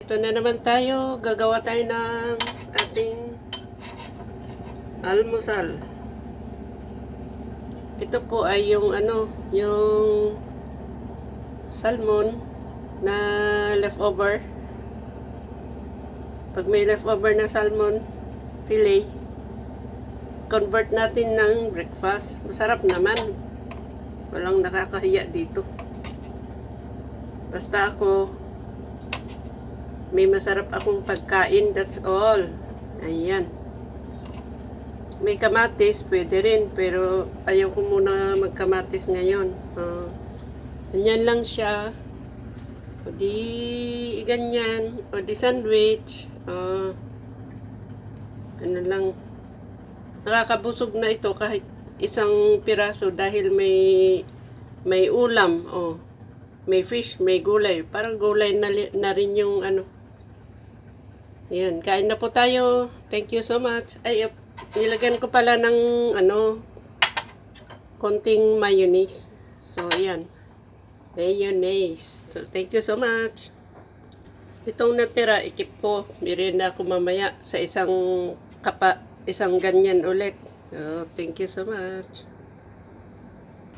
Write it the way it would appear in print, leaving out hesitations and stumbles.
Ito na naman tayo. Gagawa tayo ng ating almusal. Ito po ay yung yung salmon na leftover. Pag may leftover na salmon fillet, convert natin ng breakfast. Masarap naman. Walang nakakahiya dito. Basta ako, may masarap akong pagkain, that's all. Ayan. May kamatis, pwede rin, pero ayaw ko muna magkamatis ngayon. Ganyan lang siya. O di ganyan, o di sandwich. Ano lang. Nakakabusog na ito kahit isang piraso dahil may ulam. May fish, may gulay. Parang gulay na rin yung Ayan, kain na po tayo. Thank you so much. Ay, nilagyan ko pala ng konting mayonnaise. So, ayan. Mayonnaise. So, thank you so much. Itong natira, ikip ko. Merienda ko mamaya sa isang ganyan ulit. So, thank you so much.